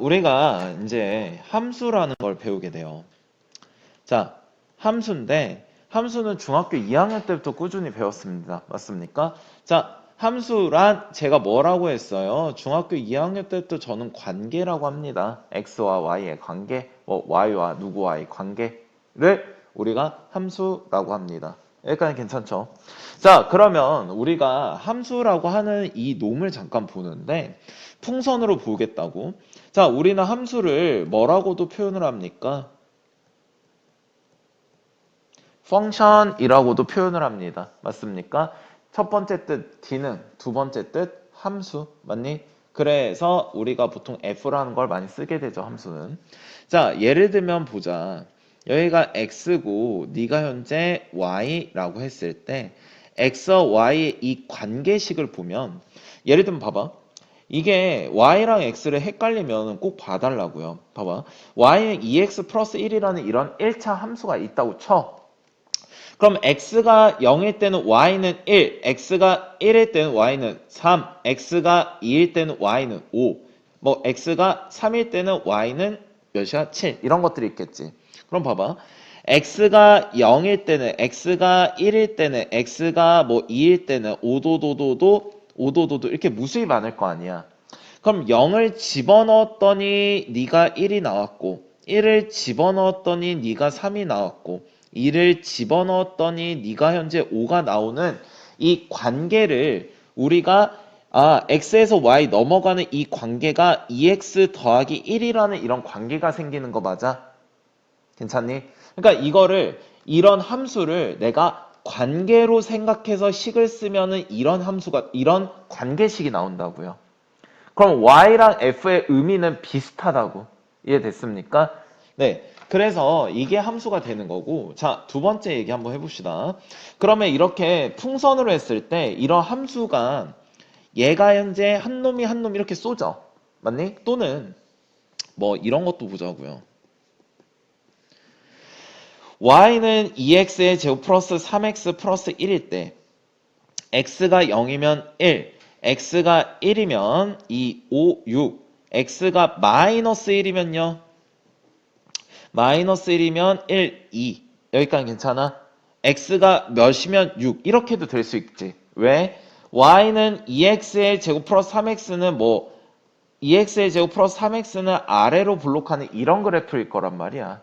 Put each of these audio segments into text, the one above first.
우리가 이제 함수라는 걸 배우게 돼요. 자, 함수인데 함수는 중학교 2학년 때부터 꾸준히 배웠습니다. 맞습니까? 자, 함수란 제가 뭐라고 했어요? 중학교 2학년 때부터 저는 관계라고 합니다. x와 y의 관계, 뭐 y와 누구와의 관계를 우리가 함수라고 합니다. 여기까지 괜찮죠? 자, 그러면 우리가 함수라고 하는 이 놈을 잠깐 보는데 풍선으로 보겠다고. 자, 우리는 함수를 뭐라고도 표현을 합니까? 펑션이라고도 표현을 합니다. 맞습니까? 첫 번째 뜻 기능, 두 번째 뜻 함수. 맞니? 그래서 우리가 보통 f라는 걸 많이 쓰게 되죠. 함수는. 자, 예를 들면 보자. 여기가 x고 네가 현재 y라고 했을 때 x와 y의 이 관계식을 보면 예를 들면 봐봐. 이게 y랑 x를 헷갈리면 꼭 봐달라고요. 봐봐. y는 2x 플러스 1이라는 이런 1차 함수가 있다고 쳐. 그럼 x가 0일 때는 y는 1, x가 1일 때는 y는 3, x가 2일 때는 y는 5, 뭐 x가 3일 때는 y는 몇이야? 7 이런 것들이 있겠지. 그럼 봐봐. x가 0일 때는 x가 1일 때는 x가 뭐 2일 때는 5도도도도 이렇게 무수히 많을 거 아니야. 그럼 0을 집어넣었더니 네가 1이 나왔고 1을 집어넣었더니 네가 3이 나왔고 2를 집어넣었더니 네가 현재 5가 나오는 이 관계를 우리가 x에서 y 넘어가는 이 관계가 2x 더하기 1이라는 이런 관계가 생기는 거 맞아? 괜찮니? 그러니까 이런 함수를 내가 관계로 생각해서 식을 쓰면은 이런 관계식이 나온다고요. 그럼 y랑 f의 의미는 비슷하다고. 이해됐습니까? 네. 그래서 이게 함수가 되는 거고, 자, 두 번째 얘기 한번 해봅시다. 그러면 이렇게 풍선으로 했을 때 이런 함수가 얘가 현재 한 놈 이렇게 쏘죠. 맞니? 또는 뭐 이런 것도 보자고요. y는 2x의 제곱 플러스 3x 플러스 1일 때 x가 0이면 1, x가 1이면 2, 5, 6, x가 마이너스 1이면요. 마이너스 1이면 1, 2. 여기까지 괜찮아? x가 몇이면 6. 이렇게도 될 수 있지. 왜? y는 2x의 제곱 플러스 3x는 뭐 2x의 제곱 플러스 3x는 아래로 블록하는 이런 그래프일 거란 말이야.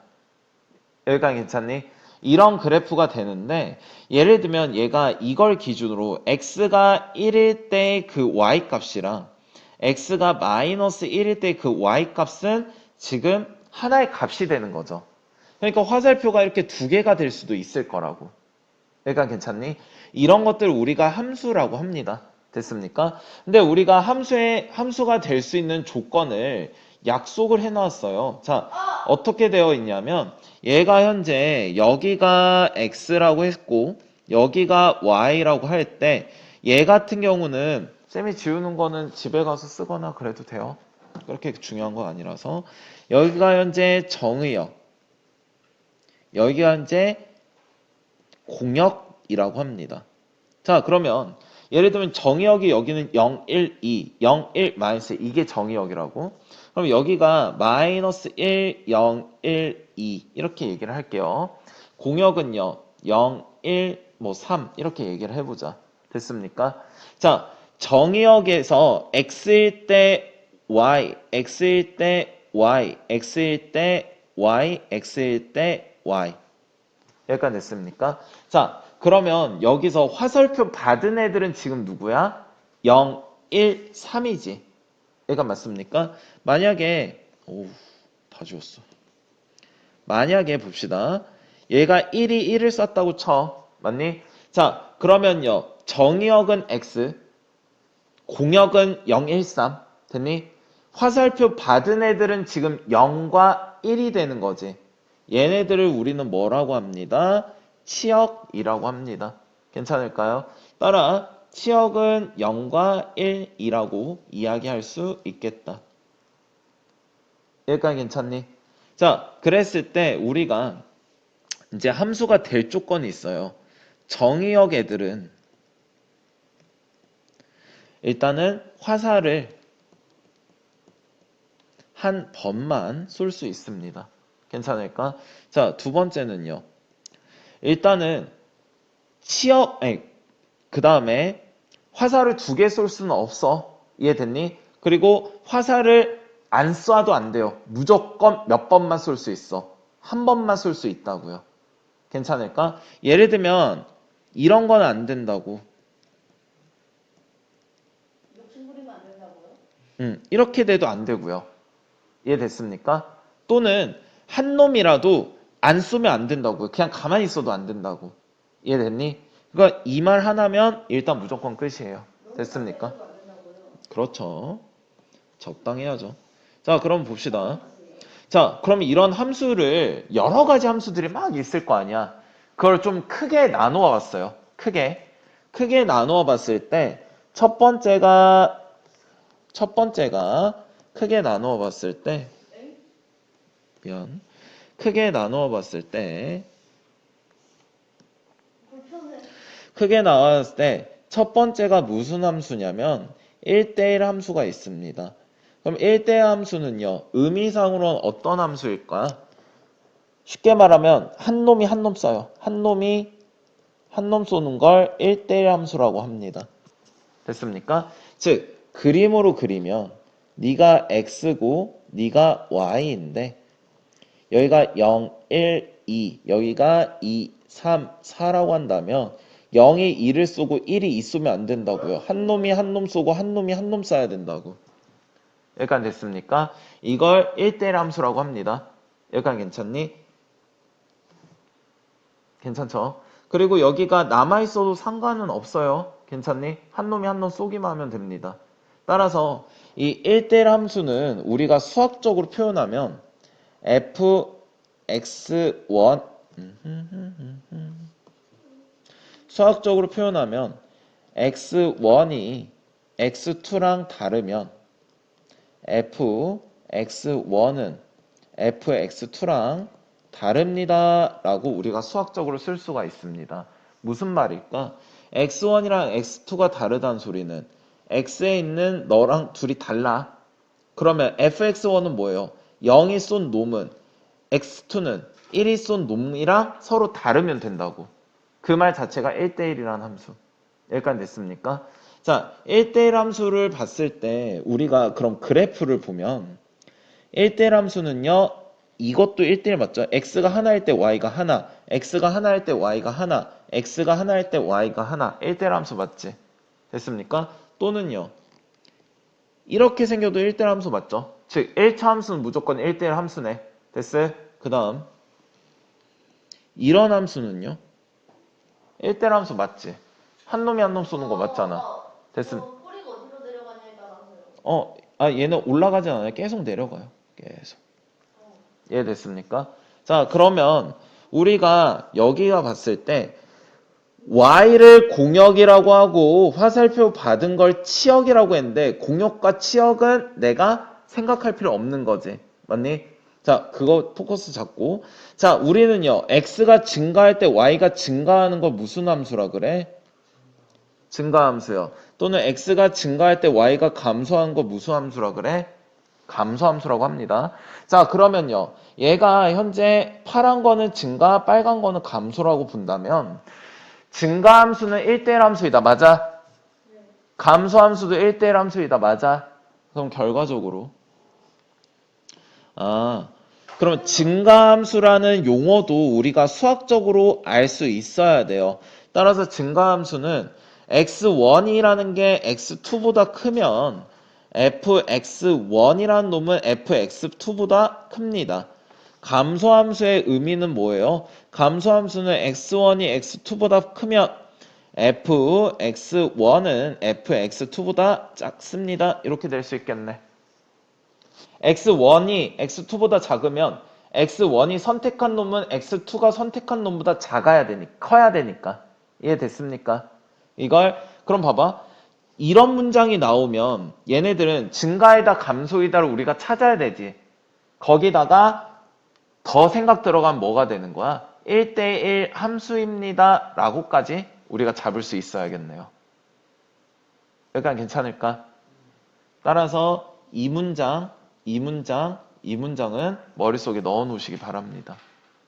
여기까지 괜찮니? 이런 그래프가 되는데 예를 들면 얘가 이걸 기준으로 x가 1일 때 그 y 값이랑 x가 마이너스 1일 때 그 y 값은 지금 하나의 값이 되는 거죠. 그러니까 화살표가 이렇게 두 개가 될 수도 있을 거라고. 그러니까 괜찮니? 이런 것들 우리가 함수라고 합니다. 됐습니까? 근데 우리가 함수가 될 수 있는 조건을 약속을 해놨어요. 자, 어떻게 되어 있냐면 얘가 현재 여기가 x라고 했고 여기가 y라고 할 때 얘 같은 경우는 쌤이 지우는 거는 집에 가서 쓰거나 그래도 돼요. 그렇게 중요한 건 아니라서 여기가 현재 정의역 여기가 현재 공역이라고 합니다. 자, 그러면 예를 들면 정의역이 여기는 0, 1, 2, 0, 1, 마이너스 이게 정의역이라고. 그럼 여기가 마이너스 1, 0, 1, 2 이렇게 얘기를 할게요. 공역은요 0, 1, 뭐 3 이렇게 얘기를 해보자. 됐습니까? 자, 정의역에서 x일 때 y, x일 때 y, x일 때 y, x일 때 y 여기까지 됐습니까? 자, 그러면 여기서 화살표 받은 애들은 지금 누구야? 0, 1, 3이지. 얘가 맞습니까? 만약에 다 지웠어. 만약에 봅시다. 얘가 1이 1을 썼다고 쳐. 맞니? 자, 그러면요. 정의역은 x, 공역은 0, 1, 3. 됐니? 화살표 받은 애들은 지금 0과 1이 되는 거지. 얘네들을 우리는 뭐라고 합니다? 치역이라고 합니다. 괜찮을까요? 따라 치역은 0과 1이라고 이야기할 수 있겠다. 여기까지 괜찮니? 자, 그랬을 때 우리가 이제 함수가 될 조건이 있어요. 정의역 애들은 일단은 화살을 한 번만 쏠 수 있습니다. 괜찮을까? 자, 두 번째는요. 일단은 그 다음에 화살을 두 개 쏠 수는 없어. 이해됐니? 그리고 화살을 안 쏴도 안 돼요. 무조건 몇 번만 쏠 수 있어. 한 번만 쏠 수 있다고요. 괜찮을까? 예를 들면 이런 건 안 된다고. 욕심 부리면 안 된다고요? 이렇게 돼도 안 되고요. 이해됐습니까? 또는 한 놈이라도 안 쏘면 안 된다고요. 그냥 가만히 있어도 안 된다고. 이해됐니? 그러니까 이 말 하나면 일단 무조건 끝이에요. 됐습니까? 그렇죠. 적당해야죠. 자, 그럼 봅시다. 자, 그럼 이런 함수를 여러 가지 함수들이 막 있을 거 아니야. 그걸 좀 크게 나누어 봤어요. 크게 나누어 봤을 때 첫 번째가 크게 나누어 봤을 때 크게 나누어 봤을 때 첫 번째가 무슨 함수냐면 1대1 함수가 있습니다. 그럼 1대1 함수는요. 의미상으로는 어떤 함수일까? 쉽게 말하면 한 놈이 한 놈 쏴요. 한 놈이 한 놈 쏘는 걸 1대1 함수라고 합니다. 됐습니까? 즉 그림으로 그리면 네가 x고 네가 y인데 여기가 0, 1, 2 여기가 2, 3, 4라고 한다면 0이 2를 쏘고 1이 2 쏘면 안 된다고요. 한 놈이 한 놈 쏘고 한 놈이 한 놈 쏴야 된다고. 여기까지 됐습니까? 이걸 1대1 함수라고 합니다. 여기까지 괜찮니? 괜찮죠? 그리고 여기가 남아있어도 상관은 없어요. 괜찮니? 한 놈이 한 놈 쏘기만 하면 됩니다. 따라서 이 1대1 함수는 우리가 수학적으로 표현하면 fx1 수학적으로 표현하면 x1이 x2랑 다르면 fx1은 fx2랑 다릅니다 라고 우리가 수학적으로 쓸 수가 있습니다. 무슨 말일까? x1이랑 x2가 다르다는 소리는 x에 있는 너랑 둘이 달라. 그러면 fx1은 뭐예요? 0이 쏜 놈은 x2는 1이 쏜 놈이랑 서로 다르면 된다고. 그 말 자체가 1대1이라는 함수. 여기까지 됐습니까? 자, 1대1 함수를 봤을 때 우리가 그럼 그래프를 보면 1대1 함수는요. 이것도 1대1 맞죠? x가 하나일 때 y가 하나, x가 하나일 때 y가 하나, x가 하나일 때 y가 하나. 1대1 함수 맞지? 됐습니까? 또는요. 이렇게 생겨도 1대1 함수 맞죠? 즉 1차 함수는 무조건 1대1 함수네. 됐어요? 그 다음 이런 함수는요. 1대1 함수 맞지? 한 놈이 한 놈 쏘는 거 맞잖아. 됐음. 꼬리가 어디로 내려가냐에 따라서요. 얘는 올라가지 않아요. 계속 내려가요. 계속. 이해됐습니까? 자, 그러면 우리가 여기가 봤을 때 y를 공역이라고 하고 화살표 받은 걸 치역이라고 했는데 공역과 치역은 내가 생각할 필요 없는 거지. 맞니? 자, 그거 포커스 잡고. 자, 우리는요. x가 증가할 때 y가 증가하는 걸 무슨 함수라 그래? 증가함수요. 또는 x가 증가할 때 y가 감소하는 거 무슨 함수라 그래? 감소함수라고 합니다. 자, 그러면요. 얘가 현재 파란 거는 증가, 빨간 거는 감소라고 본다면 증가함수는 1대1 함수이다. 맞아? 감소함수도 1대1 함수이다. 맞아? 그럼 결과적으로 그러면 증가함수라는 용어도 우리가 수학적으로 알 수 있어야 돼요. 따라서 증가함수는 x1이라는 게 x2보다 크면 fx1이라는 놈은 fx2보다 큽니다. 감소함수의 의미는 뭐예요? 감소함수는 x1이 x2보다 크면 fx1은 fx2보다 작습니다. 이렇게 될 수 있겠네. x1이 x2보다 작으면 x1이 선택한 놈은 x2가 선택한 놈보다 커야 되니까. 이해됐습니까? 그럼 봐봐. 이런 문장이 나오면 얘네들은 증가이다 감소이다를 우리가 찾아야 되지. 거기다가 더 생각 들어가면 뭐가 되는 거야? 1대1 함수입니다 라고까지 우리가 잡을 수 있어야겠네요. 여기까지 괜찮을까? 따라서 이 문장 이 문장은 머릿속에 넣어 놓으시기 바랍니다.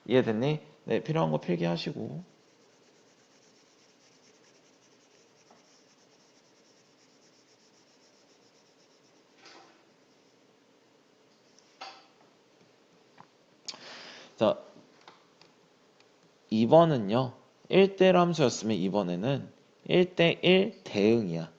이해됐니? 네, 필요한 거 필기하시고. 자, 2번은요. 1대1 함수였으면 이번에는 1대1 대응이야.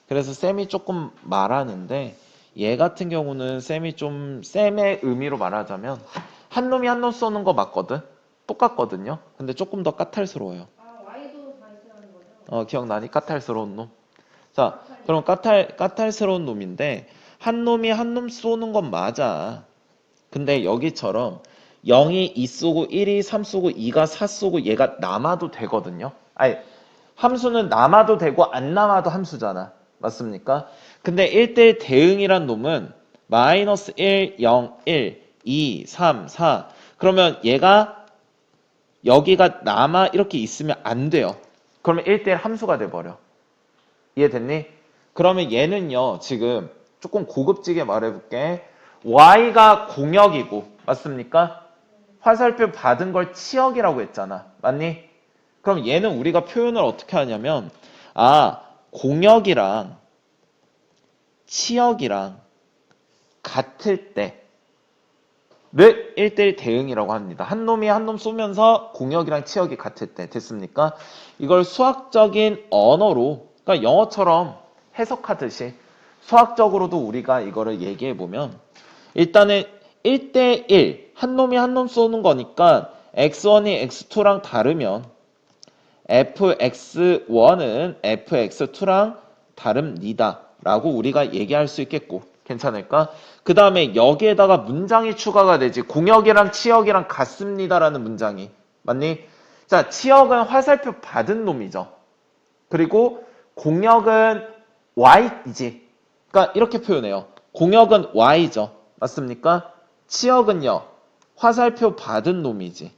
그래서 쌤이 조금 말하는데 얘 같은 경우는 쌤이 좀 쌤의 의미로 말하자면 한 놈이 한 놈 쏘는 거 맞거든? 똑같거든요. 근데 조금 더 까탈스러워요. 아, Y도 다 있으라는 거죠? 기억나니? 까탈스러운 놈. 자, 그럼 까탈스러운 놈인데 한 놈이 한 놈 쏘는 건 맞아. 근데 여기처럼 0이 2 쏘고 1이 3 쏘고 2가 4 쏘고 얘가 남아도 되거든요. 아니, 함수는 남아도 되고 안 남아도 함수잖아. 맞습니까? 근데 1대1 대응이란 놈은 마이너스 1, 0, 1, 2, 3, 4 그러면 얘가 여기가 남아 이렇게 있으면 안 돼요. 그러면 1대1 함수가 돼버려. 이해됐니? 그러면 얘는요, 지금 조금 고급지게 말해볼게. y가 공역이고, 맞습니까? 화살표 받은 걸 치역이라고 했잖아. 맞니? 그럼 얘는 우리가 표현을 어떻게 하냐면, 공역이랑 치역이랑 같을 때를 1대1 대응이라고 합니다. 한 놈이 한 놈 쏘면서 공역이랑 치역이 같을 때. 됐습니까? 이걸 수학적인 언어로, 그러니까 영어처럼 해석하듯이 수학적으로도 우리가 이거를 얘기해 보면 일단은 1대1 한 놈이 한 놈 쏘는 거니까 x1이 x2랑 다르면 fx1은 fx2랑 다릅니다 라고 우리가 얘기할 수 있겠고 괜찮을까? 그 다음에 여기에다가 문장이 추가가 되지. 공역이랑 치역이랑 같습니다라는 문장이. 맞니? 자, 치역은 화살표 받은 놈이죠. 그리고 공역은 y이지. 그러니까 이렇게 표현해요. 공역은 y죠. 맞습니까? 치역은요. 화살표 받은 놈이지.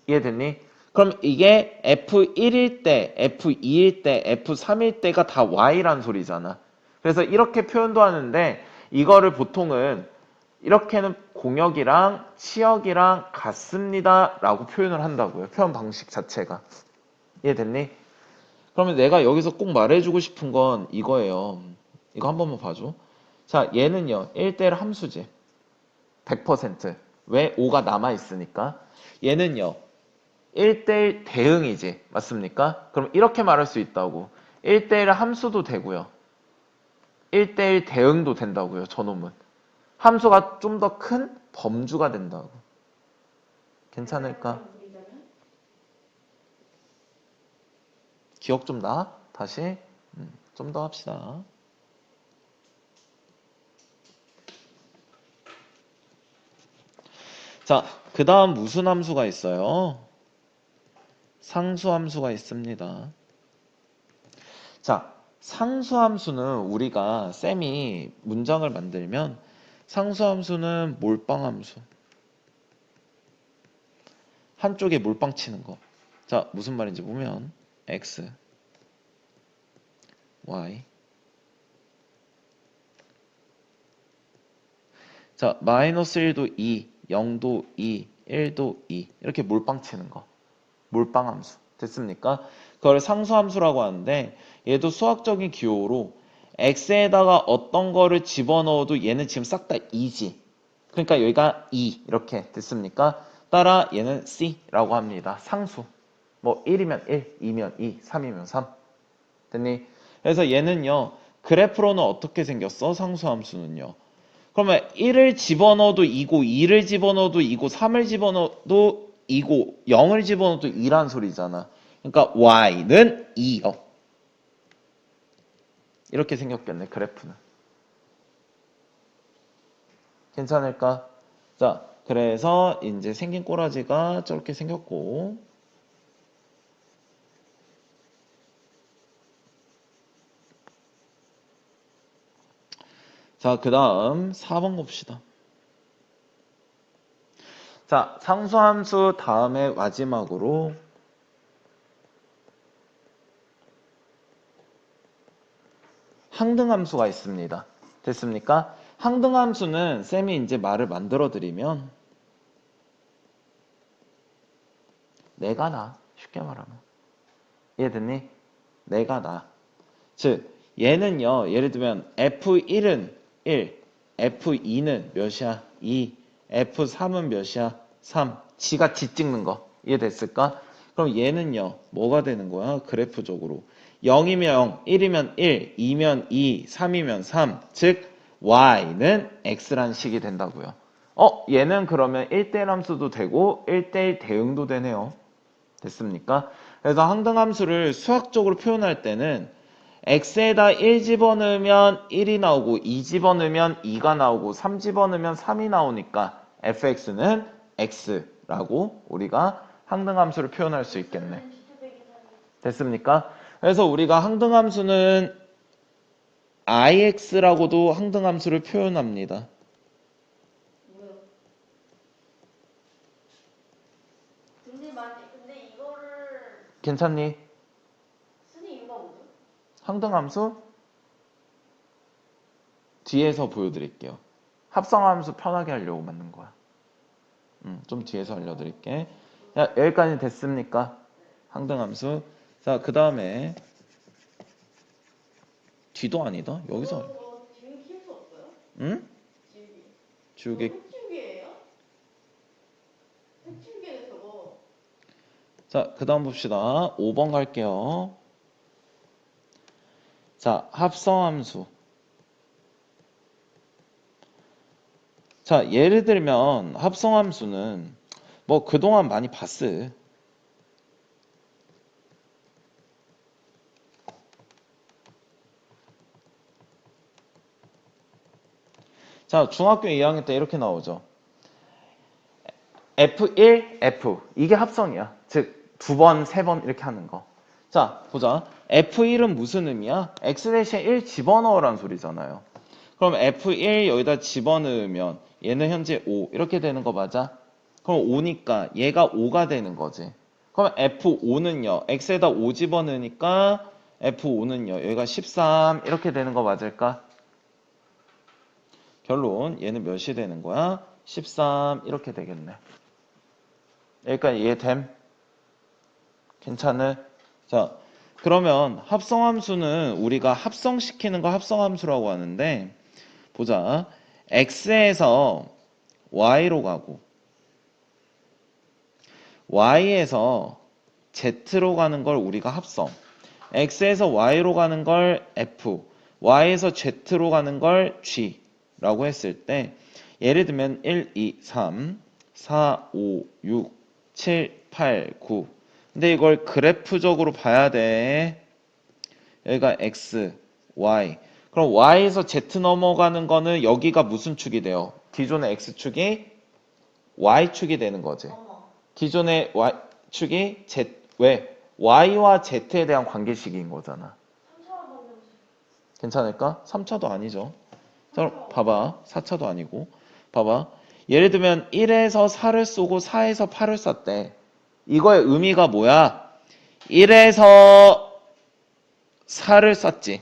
이해됐니? 그럼 이게 F1일 때, F2일 때, F3일 때가 다 y란 소리잖아. 그래서 이렇게 표현도 하는데 이거를 보통은 이렇게는 공역이랑 치역이랑 같습니다 라고 표현을 한다고요. 표현 방식 자체가. 이해됐니? 그러면 내가 여기서 꼭 말해주고 싶은 건 이거예요. 이거 한 번만 봐줘. 자, 얘는요. 1대1 함수지. 100%. 왜? 5가 남아있으니까. 얘는요. 1대1 대응이지. 맞습니까? 그럼 이렇게 말할 수 있다고. 1대1 함수도 되고요. 1대1 대응도 된다고요. 저놈은. 함수가 좀 더 큰 범주가 된다고. 괜찮을까? 기억 좀 나? 다시? 좀 더 합시다. 자, 그 다음 무슨 함수가 있어요? 상수함수가 있습니다. 자, 상수함수는 우리가 쌤이 문장을 만들면 상수함수는 몰빵함수. 한쪽에 몰빵 치는 거. 자, 무슨 말인지 보면 x, y. 자, 마이너스 1도 2, 0도 2, 1도 2. 이렇게 몰빵 치는 거. 몰빵함수. 됐습니까? 그걸 상수함수라고 하는데 얘도 수학적인 기호로 x에다가 어떤 거를 집어넣어도 얘는 지금 싹 다 2지. 그러니까 여기가 2 이렇게 됐습니까? 따라 얘는 c라고 합니다. 상수. 뭐 1이면 1, 2면 2, 3이면 3. 됐니? 그래서 얘는요. 그래프로는 어떻게 생겼어? 상수함수는요. 그러면 1을 집어넣어도 2고 2를 집어넣어도 2고 3을 집어넣어도 2고 0을 집어넣어도 2란 소리잖아. 그러니까 y는 2요. 이렇게 생겼겠네. 그래프는. 괜찮을까? 자, 그래서 이제 생긴 꼬라지가 저렇게 생겼고 자, 그 다음 4번 봅시다. 자, 상수함수 다음에 마지막으로 항등함수가 있습니다. 됐습니까? 항등함수는 쌤이 이제 말을 만들어 드리면 내가 나. 쉽게 말하면. 이해됐니? 내가 나. 즉 얘는요. 예를 들면 F1은 1, F2는 몇이야? 2, F3은 몇이야? 3. 지가 지 찍는 거. 이해됐을까? 그럼 얘는요. 뭐가 되는 거야? 그래프적으로. 0이면 0, 1이면 1, 2면 2, 3이면 3. 즉 y는 x란 식이 된다고요. 얘는 그러면 1대1 함수도 되고 1대1 대응도 되네요. 됐습니까? 그래서 항등함수를 수학적으로 표현할 때는 x에다 1 집어넣으면 1이 나오고 2 집어넣으면 2가 나오고 3 집어넣으면 3이 나오니까 fx는 x라고 우리가 항등함수를 표현할 수 있겠네. 됐습니까? 그래서 우리가 항등함수는 ix라고도 항등함수를 표현합니다. 뭐요? 근데 이거를 괜찮니? 쓰는 이유가 뭐죠? 항등함수 뒤에서 보여드릴게요. 합성함수 편하게 하려고 만든 거야. 좀 뒤에서 알려드릴게. 자, 여기까지 됐습니까? 항등함수. 자, 그 다음에 뒤도 아니다. 여기서. 이거 지금 키울 수 없어요? 응? 지우기. 지우개. 핵지우개예요? 핵지우개네 저거. 자, 그 다음 봅시다. 5번 갈게요. 자, 합성함수. 자, 예를 들면 합성함수는 뭐 그동안 많이 봤어. 자, 중학교 2학년 때 이렇게 나오죠. F1, F. 이게 합성이야. 즉, 두 번, 세 번 이렇게 하는 거. 자, 보자. F1은 무슨 의미야? X 대신 1 집어넣으란 소리잖아요. 그럼 F1 여기다 집어넣으면 얘는 현재 5 이렇게 되는 거 맞아? 그럼 5니까 얘가 5가 되는 거지. 그럼 F5는요. X에다 5 집어넣으니까 F5는요. 여기가 13 이렇게 되는 거 맞을까? 결론 얘는 몇이 되는 거야? 13 이렇게 되겠네. 여기까지 이해됨? 괜찮을? 자, 그러면 합성함수는 우리가 합성시키는 거 합성함수라고 하는데 보자. x에서 y로 가고 y에서 z로 가는 걸 우리가 합성. x에서 y로 가는 걸 f, y에서 z로 가는 걸 g라고 했을 때 예를 들면 1, 2, 3, 4, 5, 6, 7, 8, 9. 근데 이걸 그래프적으로 봐야 돼. 여기가 x, y. 그럼 y에서 z 넘어가는 거는 여기가 무슨 축이 돼요? 기존의 x축이 y축이 되는 거지. 어머. 기존의 y축이 z, 왜? y와 z에 대한 관계식인 거잖아. 3차원 방정식. 괜찮을까? 3차도 아니죠. 자, 봐봐. 4차도 아니고. 봐봐. 예를 들면 1에서 4를 쏘고 4에서 8을 쐈대. 이거의 의미가 뭐야? 1에서 4를 쐈지.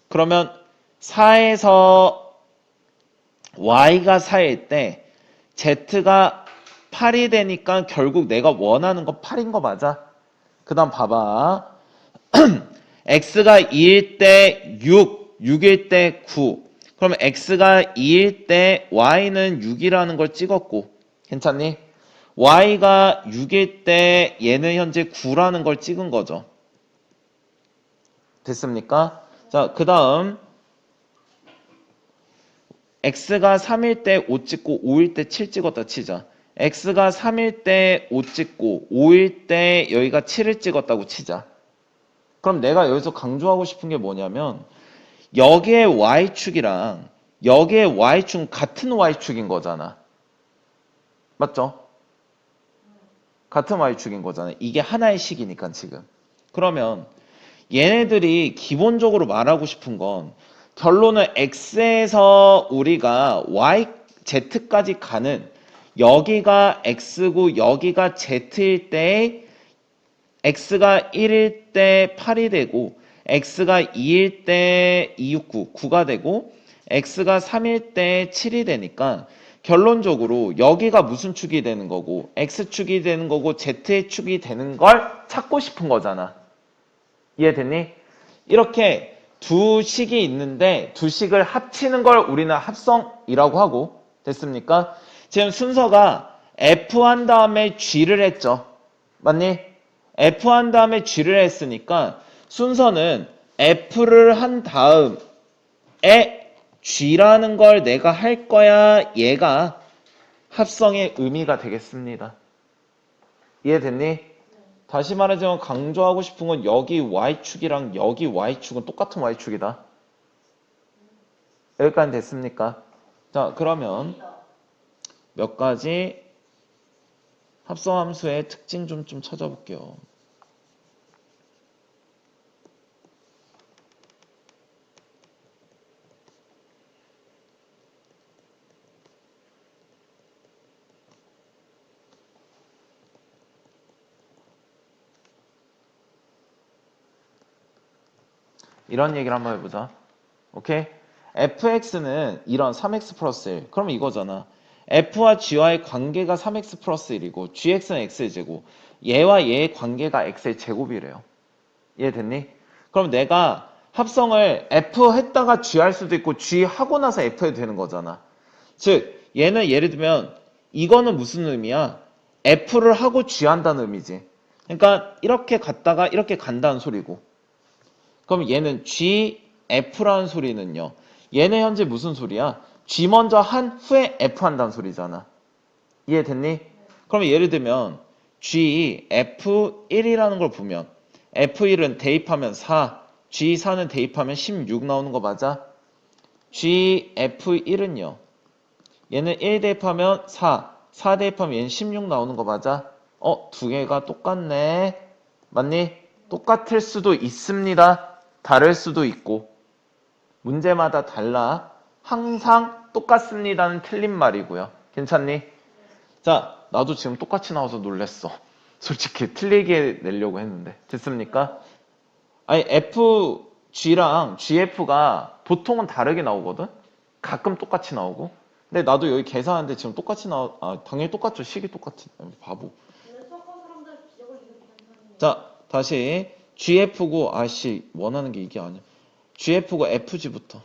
그러면 4에서 y가 4일 때 z가 8이 되니까 결국 내가 원하는 거 8인 거 맞아? 그 다음 봐봐. x가 2일 때 6, 6일 때 9. 그러면 x가 2일 때 y는 6이라는 걸 찍었고. 괜찮니? y가 6일 때 얘는 현재 9라는 걸 찍은 거죠. 됐습니까? 자, 그 다음 x가 3일 때 5 찍고 5일 때 7 찍었다 치자. x가 3일 때 5 찍고 5일 때 여기가 7을 찍었다고 치자. 그럼 내가 여기서 강조하고 싶은 게 뭐냐면 여기의 y축이랑 여기의 y축은 같은 y축인 거잖아. 맞죠? 같은 y축인 거잖아. 이게 하나의 식이니까 지금. 그러면 얘네들이 기본적으로 말하고 싶은 건 결론은 x에서 우리가 y, z까지 가는 여기가 x고 여기가 z일 때 x가 1일 때 8이 되고 x가 2일 때 269, 9가 되고 x가 3일 때 7이 되니까 결론적으로 여기가 무슨 축이 되는 거고 x축이 되는 거고 z의 축이 되는 걸 찾고 싶은 거잖아. 이해됐니? 이렇게 두 식이 있는데 두 식을 합치는 걸 우리는 합성이라고 하고 됐습니까? 지금 순서가 F 한 다음에 G를 했죠. 맞니? F 한 다음에 G를 했으니까 순서는 F를 한 다음에 G라는 걸 내가 할 거야. 얘가 합성의 의미가 되겠습니다. 이해됐니? 다시 말하자면 강조하고 싶은 건 여기 Y축이랑 여기 Y축은 똑같은 Y축이다. 여기까지 됐습니까? 자, 그러면 몇 가지 합성함수의 특징 좀 찾아볼게요. 이런 얘기를 한번 해보자. 오케이? fx는 이런 3x 플러스 1. 그럼 이거잖아. f와 g와의 관계가 3x 플러스 1이고 gx는 x의 제곱. 얘와 얘의 관계가 x의 제곱이래요. 이해됐니? 그럼 내가 합성을 f 했다가 g 할 수도 있고 g 하고 나서 f 해도 되는 거잖아. 즉 얘는 예를 들면 이거는 무슨 의미야? f를 하고 g 한다는 의미지. 그러니까 이렇게 갔다가 이렇게 간다는 소리고. 그럼 얘는 GF라는 소리는요. 얘는 현재 무슨 소리야? G 먼저 한 후에 F 한다는 소리잖아. 이해됐니? 그럼 예를 들면 GF1이라는 걸 보면 F1은 대입하면 4, G4는 대입하면 16 나오는 거 맞아? GF1은요. 얘는 1 대입하면 4, 4 대입하면 얘는 16 나오는 거 맞아? 두 개가 똑같네. 맞니? 똑같을 수도 있습니다. 다를 수도 있고 문제마다 달라. 항상 똑같습니다는 틀린 말이고요. 괜찮니? 자, 나도 지금 똑같이 나와서 놀랬어. 솔직히 틀리게 내려고 했는데 됐습니까? 아니 FG랑 GF가 보통은 다르게 나오거든? 가끔 똑같이 나오고 근데 나도 여기 계산하는데 지금 똑같이 당연히 똑같죠. 식이 똑같이 바보. 자, 다시 GF고 원하는 게 이게 아니야. GF고 FG부터.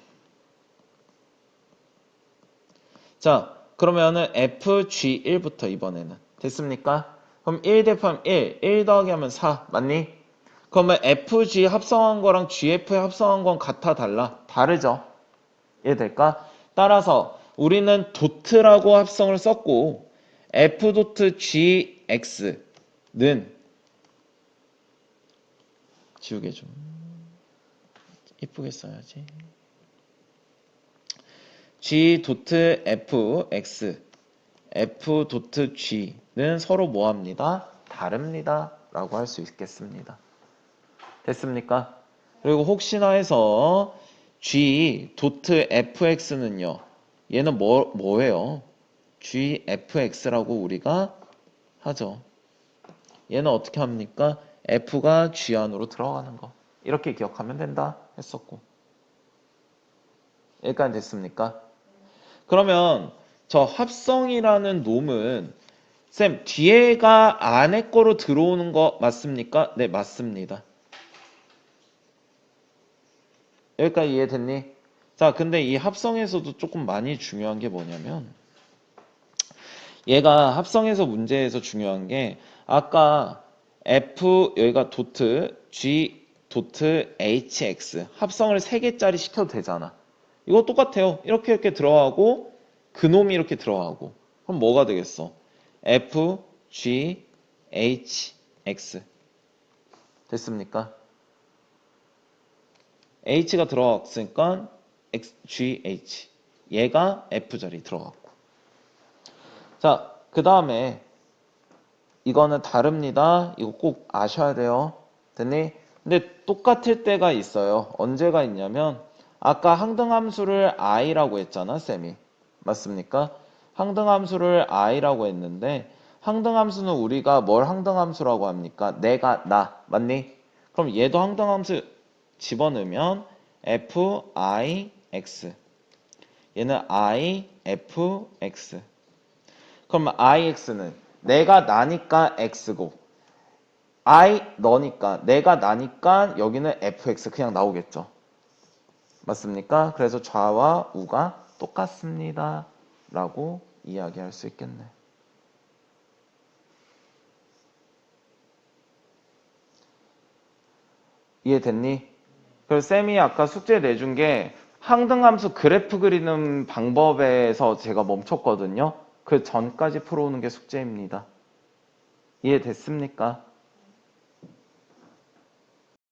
자, 그러면은 FG1부터 이번에는 됐습니까? 그럼 1 대입하면 1 더하기 하면 4 맞니? 그러면 FG 합성한 거랑 GF 합성한 건 같아 달라? 다르죠? 이해될까? 따라서 우리는 도트라고 합성을 썼고 F 도트 GX는 지우개 좀 이쁘게 써야지. G 도트 FX, F 도트 G는 서로 뭐합니다? 다릅니다. 라고 할 수 있겠습니다. 됐습니까? 그리고 혹시나 해서 G 도트 FX는요. 얘는 뭐예요? GFX라고 우리가 하죠. 얘는 어떻게 합니까? F가 G 안으로 들어가는 거. 이렇게 기억하면 된다 했었고. 여기까지 됐습니까? 그러면 저 합성이라는 놈은 쌤 뒤에가 안에 거로 들어오는 거 맞습니까? 네, 맞습니다. 여기까지 이해됐니? 자, 근데 이 합성에서도 조금 많이 중요한 게 뭐냐면 얘가 합성에서 문제에서 중요한 게 아까 F 여기가 도트 G 도트 HX 합성을 3개짜리 시켜도 되잖아. 이거 똑같아요. 이렇게 들어가고 그놈이 이렇게 들어가고 그럼 뭐가 되겠어? F, G, H, X 됐습니까? H가 들어갔으니까 X, G, H 얘가 F 자리 들어갔고 자, 그 다음에 이거는 다릅니다. 이거 꼭 아셔야 돼요. 됐니? 근데 똑같을 때가 있어요. 언제가 있냐면 아까 항등함수를 i라고 했잖아, 쌤이. 맞습니까? 항등함수를 i라고 했는데 항등함수는 우리가 뭘 항등함수라고 합니까? 내가, 나. 맞니? 그럼 얘도 항등함수 집어넣으면 f, i, x. 얘는 I, F, X. 그러면 IX는 내가 나니까 X고 I 너니까 내가 나니까 여기는 FX 그냥 나오겠죠. 맞습니까? 그래서 좌와 우가 똑같습니다. 라고 이야기할 수 있겠네. 이해됐니? 그래서 쌤이 아까 숙제 내준 게 항등함수 그래프 그리는 방법에서 제가 멈췄거든요. 그 전까지 풀어오는 게 숙제입니다. 이해됐습니까?